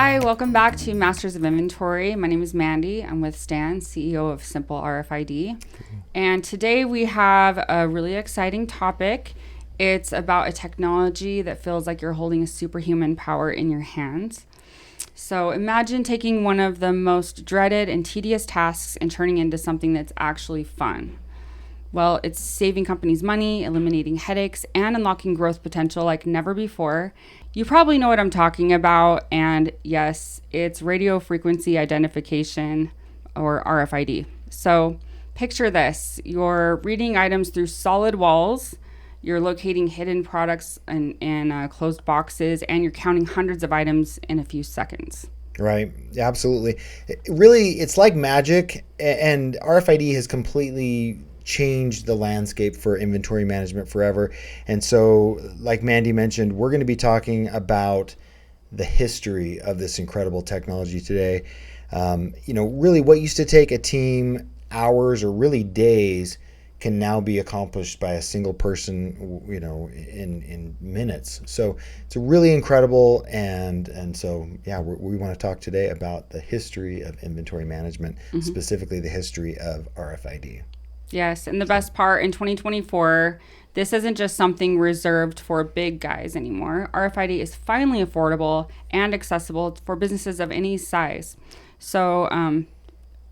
Hi, welcome back to Masters of Inventory. My name is Mandy. I'm with Stan, CEO of Simple RFID. And today we have a really exciting topic. It's about a technology that feels like you're holding a superhuman power in your hands. So imagine taking one of the most dreaded and tedious tasks and turning it into something that's actually fun. Well, it's saving companies money, eliminating headaches, and unlocking growth potential like never before. You probably know what I'm talking about, and yes, it's radio frequency identification, or RFID. So picture this. You're reading items through solid walls, you're locating hidden products in closed boxes, and you're counting hundreds of items in a few seconds. Right. Absolutely. Really, it's like magic, and RFID has completely changed the landscape for inventory management forever. And so, like Mandy mentioned, we're going to be talking about the history of this incredible technology today. Really what used to take a team hours or really days can now be accomplished by a single person, in minutes. So it's really incredible. And so, we want to talk today about the history of inventory management, specifically the history of RFID. Yes, and the best part, in 2024, this isn't just something reserved for big guys anymore. RFID is finally affordable and accessible for businesses of any size. So,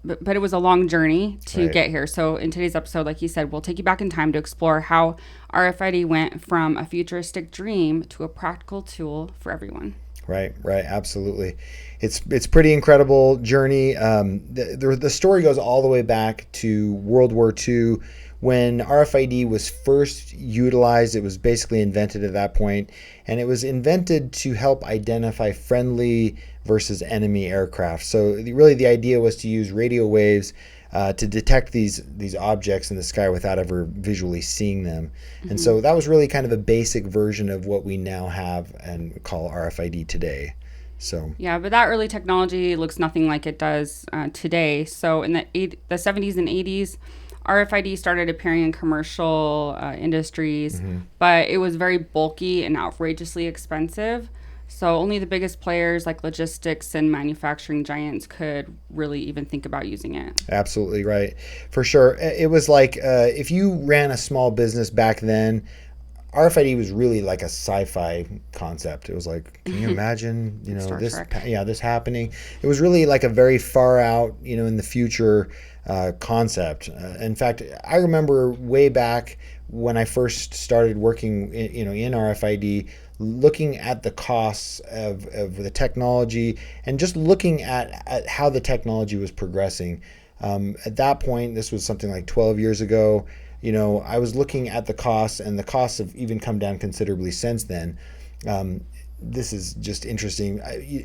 but it was a long journey to get here. So in today's episode, like you said, we'll take you back in time to explore how RFID went from a futuristic dream to a practical tool for everyone. Right, absolutely. It's pretty incredible journey. The story goes all the way back to World War II when RFID was first utilized. It was basically invented at that point, and it was invented to help identify friendly versus enemy aircraft. So really the idea was to use radio waves to detect these objects in the sky without ever visually seeing them. And so that was really kind of a basic version of what we now have and call RFID today. So yeah, but that early technology looks nothing like it does today. So in the 70s and 80s, RFID started appearing in commercial industries, but it was very bulky and outrageously expensive. So only the biggest players like logistics and manufacturing giants could really even think about using it. Absolutely right. For sure. It was like if you ran a small business back then, RFID was really like a sci-fi concept. It was like, can you imagine, this happening? It was really like a very far out, in the future concept. In fact, I remember way back when I first started working, in RFID, looking at the costs of the technology and just looking at how the technology was progressing. At that point, this was something like 12 years ago. I was looking at the costs, and the costs have even come down considerably since then. This is just interesting.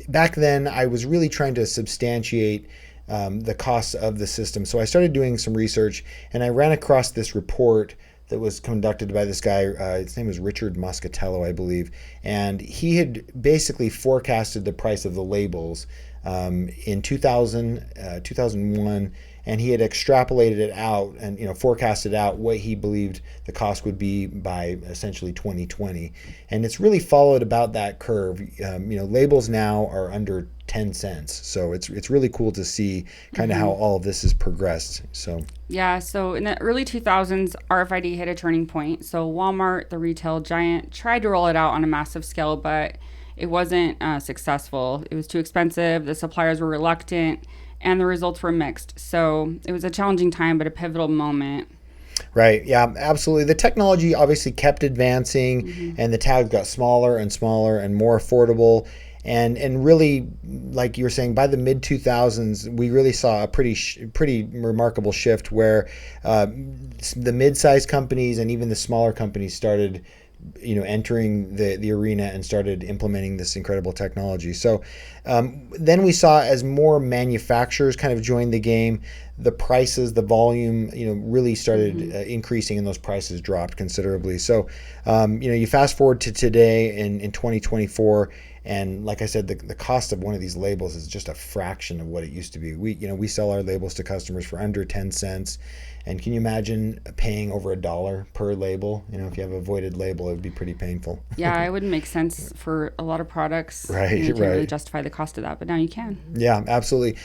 Back then, I was really trying to substantiate the costs of the system. So I started doing some research, and I ran across this report that was conducted by this guy. His name was Richard Muscatello, I believe. And he had basically forecasted the price of the labels in 2001. And he had extrapolated it out and forecasted out what he believed the cost would be by essentially 2020. And it's really followed about that curve. Labels now are under 10 cents. So it's really cool to see kind of how all of this has progressed. So in the early 2000s, RFID hit a turning point. So Walmart, the retail giant, tried to roll it out on a massive scale, but it wasn't successful. It was too expensive. The suppliers were reluctant, and the results were mixed. So it was a challenging time, but a pivotal moment. Right. Yeah, absolutely. The technology obviously kept advancing, and the tags got smaller and smaller and more affordable. And really, like you were saying, by the mid 2000s, we really saw a pretty remarkable shift where the mid-sized companies and even the smaller companies started entering the arena and started implementing this incredible technology. So then we saw as more manufacturers kind of joined the game, the prices, the volume, really started increasing, and those prices dropped considerably. So, you fast forward to today in 2024, and like I said, the cost of one of these labels is just a fraction of what it used to be. We sell our labels to customers for under 10 cents. And can you imagine paying over $1 per label? If you have a voided label, it would be pretty painful. Yeah, it wouldn't make sense for a lot of products. Right, you can't right. really justify the cost of that, but now you can. Yeah, absolutely.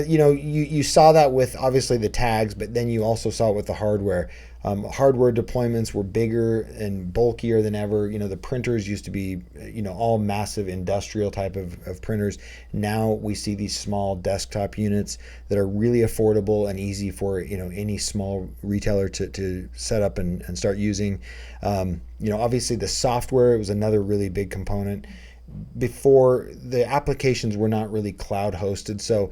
You saw that with obviously the tags, but then you also saw it with the hardware. Hardware deployments were bigger and bulkier than ever. The printers used to be, all massive industrial type of printers. Now we see these small desktop units that are really affordable and easy for, any small retailer to set up and start using. Obviously the software was another really big component. Before, the applications were not really cloud hosted, so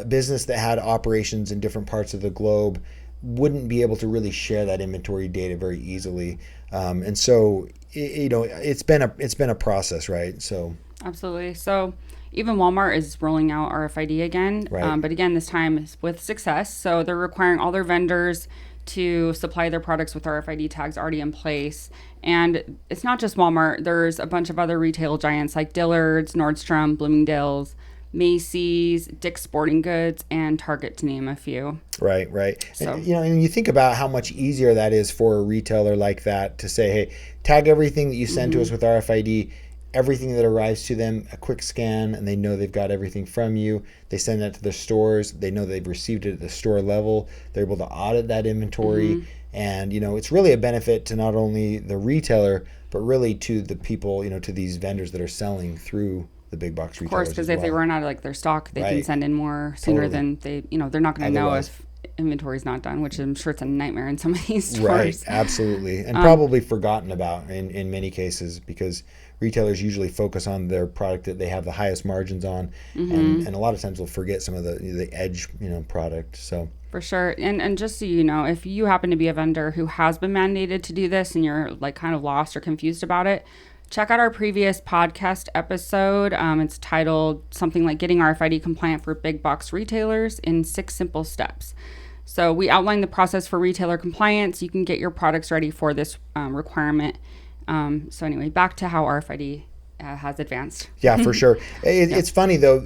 business that had operations in different parts of the globe wouldn't be able to really share that inventory data very easily, and so it's been a process, right? So absolutely. So even Walmart is rolling out RFID again, right. But again, this time with success. So they're requiring all their vendors to supply their products with RFID tags already in place. And it's not just Walmart. There's a bunch of other retail giants like Dillard's, Nordstrom, Bloomingdale's, Macy's, Dick's Sporting Goods, and Target, to name a few. Right. So. And you think about how much easier that is for a retailer like that to say, hey, tag everything that you send to us with RFID, everything that arrives to them, a quick scan, and they know they've got everything from you. They send that to their stores. They know they've received it at the store level. They're able to audit that inventory. And, it's really a benefit to not only the retailer, but really to the people, to these vendors that are selling through the big box retailers. Of course, because if they run out of their stock, they can send in more sooner than they, they're not going to know if inventory's not done, which I'm sure it's a nightmare in some of these stores. Right, absolutely. And probably forgotten about in many cases, because retailers usually focus on their product that they have the highest margins on, and a lot of times they'll forget some of the edge, product. So for sure. And just so you know, if you happen to be a vendor who has been mandated to do this and you're like kind of lost or confused about it, check out our previous podcast episode. It's titled something like Getting RFID Compliant for Big Box Retailers in 6 Simple Steps. So we outline the process for retailer compliance. You can get your products ready for this requirement. So anyway, back to how RFID has advanced. Yeah, for sure. It's funny though,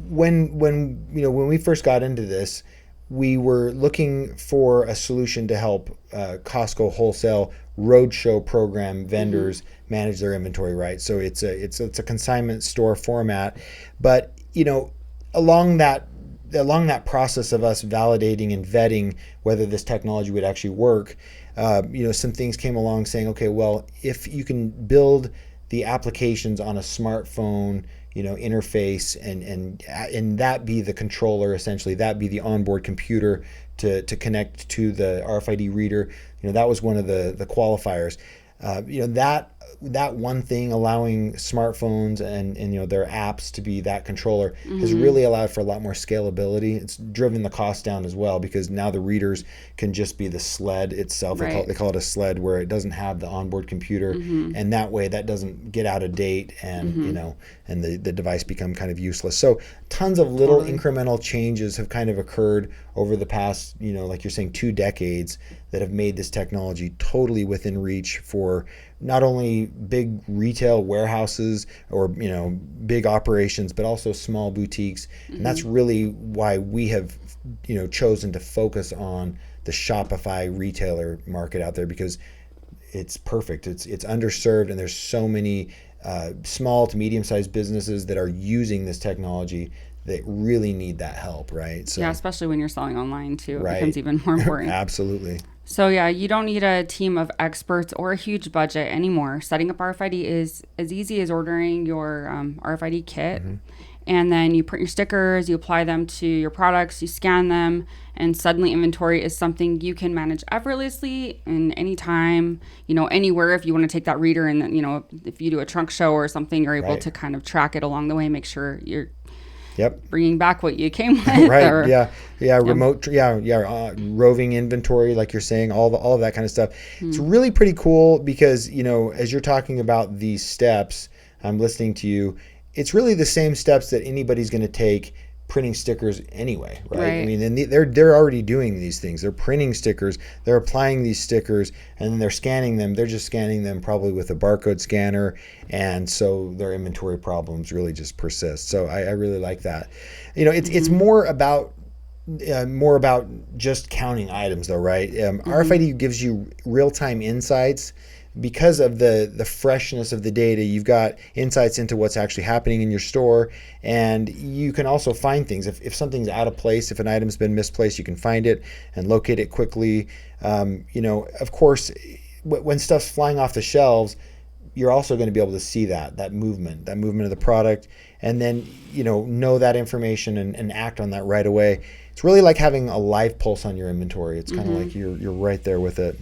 when we first got into this, we were looking for a solution to help Costco wholesale roadshow program vendors manage their inventory, right? So it's a consignment store format, but along that process of us validating and vetting whether this technology would actually work, some things came along saying, okay, well, if you can build the applications on a smartphone, interface, and that be the controller, essentially, that be the onboard computer to connect to the RFID reader, that was one of the qualifiers. That one thing, allowing smartphones and their apps to be that controller, has really allowed for a lot more scalability. It's driven the cost down as well, because now the readers can just be the sled itself. Right. They call it a sled, where it doesn't have the onboard computer, and that way that doesn't get out of date, and and the device become kind of useless. So tons of little incremental changes have kind of occurred over the past, like you're saying, 2 decades, that have made this technology totally within reach for not only big retail warehouses or big operations, but also small boutiques. And that's really why we have chosen to focus on the Shopify retailer market out there, because it's perfect. It's underserved, and there's so many small to medium-sized businesses that are using this technology that really need that help, right? So, yeah, especially when you're selling online too, right. It becomes even more important. Absolutely. So yeah, you don't need a team of experts or a huge budget anymore. Setting up RFID is as easy as ordering your RFID kit, and then you print your stickers, you apply them to your products, you scan them, and suddenly inventory is something you can manage effortlessly in any time, anywhere. If you want to take that reader and then, if you do a trunk show or something, you're able to kind of track it along the way, make sure you're bringing back what you came with. Right. Remote. Roving inventory, like you're saying, all of that kind of stuff. It's really pretty cool, because as you're talking about these steps, I'm listening to you. It's really the same steps that anybody's going to take printing stickers anyway, right? I mean, they're already doing these things. They're printing stickers, they're applying these stickers, and then they're scanning them. They're just scanning them probably with a barcode scanner, and so their inventory problems really just persist. So I really like that. It's more about more about just counting items, though, right? RFID gives you real-time insights. Because of the freshness of the data, you've got insights into what's actually happening in your store, and you can also find things. If something's out of place, if an item's been misplaced, you can find it and locate it quickly. Of course, when stuff's flying off the shelves, you're also going to be able to see that movement of the product, and then know that information and act on that right away. It's really like having a live pulse on your inventory. It's kind of like you're right there with it.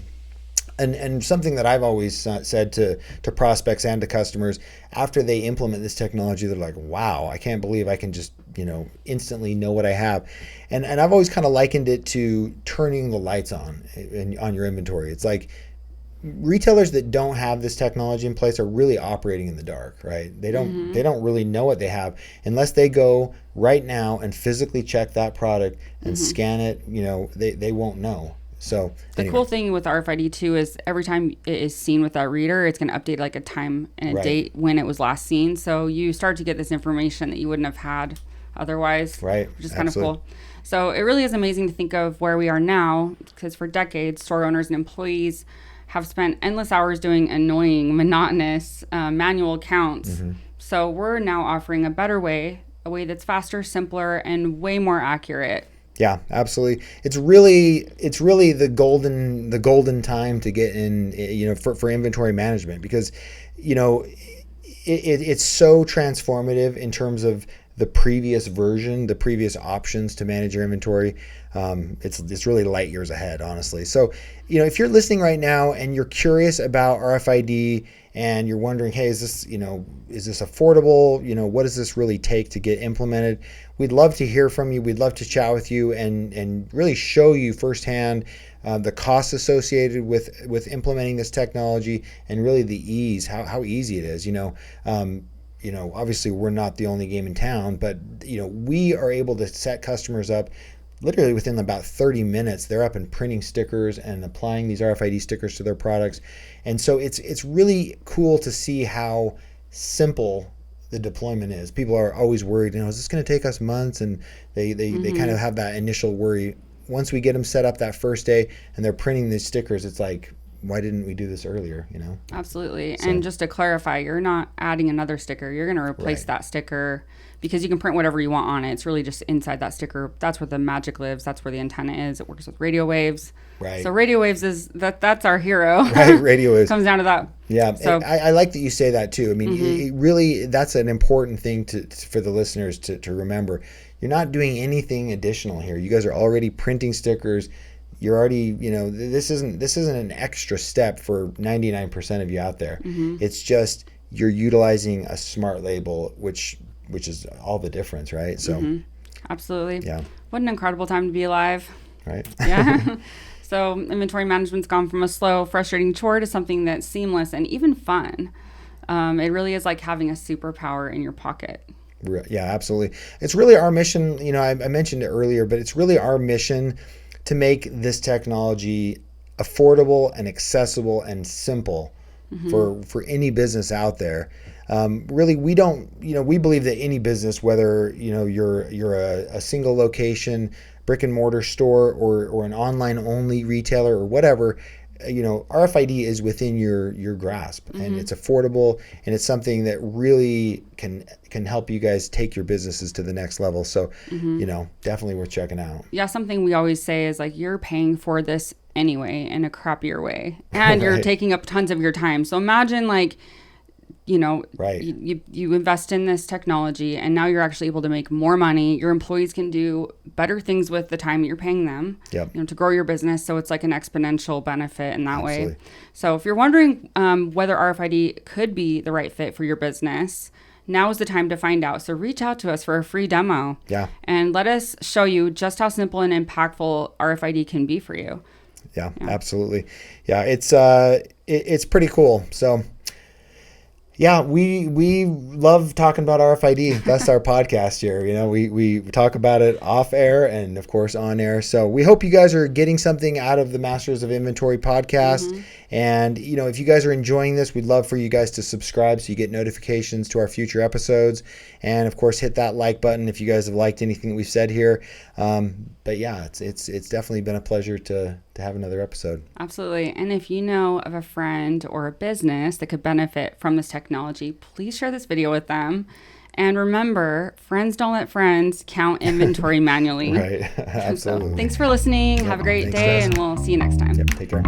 And something that I've always said to prospects and to customers after they implement this technology, they're like, wow, I can't believe I can just instantly know what I have. And I've always kind of likened it to turning the lights on your inventory. It's like retailers that don't have this technology in place are really operating in the dark, right? They don't really know what they have unless they go right now and physically check that product and scan it. They won't know. So the cool thing with RFID too is every time it is seen with that reader, it's going to update like a time and a date when it was last seen. So you start to get this information that you wouldn't have had otherwise, right? Which is kind of cool. So it really is amazing to think of where we are now, because for decades, store owners and employees have spent endless hours doing annoying, monotonous, manual counts. So we're now offering a better way, a way that's faster, simpler, and way more accurate. Yeah, absolutely. It's really the golden time to get in, for inventory management, because, it's so transformative in terms of the previous version, the previous options to manage your inventory. It's really light years ahead, honestly. So, if you're listening right now and you're curious about RFID and you're wondering, hey, is this affordable? What does this really take to get implemented? We'd love to hear from you. We'd love to chat with you and really show you firsthand the costs associated with implementing this technology, and really the ease, how easy it is. Obviously we're not the only game in town, but we are able to set customers up literally within about 30 minutes. They're up and printing stickers and applying these RFID stickers to their products. And so it's really cool to see how simple the deployment is. People are always worried, is this going to take us months? And they kind of have that initial worry. Once we get them set up that first day and they're printing these stickers, it's like, why didn't we do this earlier? Absolutely. So, and just to clarify, you're not adding another sticker. You're going to replace that sticker, because you can print whatever you want on it. It's really just inside that sticker. That's where the magic lives. That's where the antenna is. It works with radio waves. Right. So radio waves that's our hero. Right. Radio waves. Comes down to that. Yeah. So I like that you say that too. I mean, it really, that's an important thing for the listeners to remember. You're not doing anything additional here. You guys are already printing stickers. You're already, this isn't an extra step for 99% of you out there. It's just you're utilizing a smart label, which is all the difference, right? So, absolutely. Yeah. What an incredible time to be alive. Right. Yeah. So inventory management's gone from a slow, frustrating chore to something that's seamless and even fun. It really is like having a superpower in your pocket. Yeah, absolutely. It's really our mission. I mentioned it earlier, but it's really our mission to make this technology affordable and accessible and simple for any business out there. Really, we believe that any business, whether you're a single location brick and mortar store or an online only retailer or whatever, RFID is within your grasp, and it's affordable, and it's something that really can help you guys take your businesses to the next level. So, definitely worth checking out. Yeah, something we always say is like, you're paying for this anyway in a crappier way, and you're taking up tons of your time. So imagine you invest in this technology, and now you're actually able to make more money. Your employees can do better things with the time that you're paying them, to grow your business. So it's like an exponential benefit in that way. So if you're wondering whether RFID could be the right fit for your business, now is the time to find out. So reach out to us for a free demo. Yeah. And let us show you just how simple and impactful RFID can be for you. Yeah. Absolutely. Yeah, it's pretty cool. So yeah, we love talking about RFID. That's our podcast here. We talk about it off air and of course on air. So we hope you guys are getting something out of the Masters of Inventory podcast. And if you guys are enjoying this, we'd love for you guys to subscribe so you get notifications to our future episodes. And of course, hit that like button if you guys have liked anything that we've said here. But yeah, it's definitely been a pleasure to have another episode. Absolutely. And if you know of a friend or a business that could benefit from this technology, please share this video with them. And remember, friends don't let friends count inventory manually. Right. Absolutely. So, thanks for listening. Have a great day, and we'll see you next time. Yep. Take care.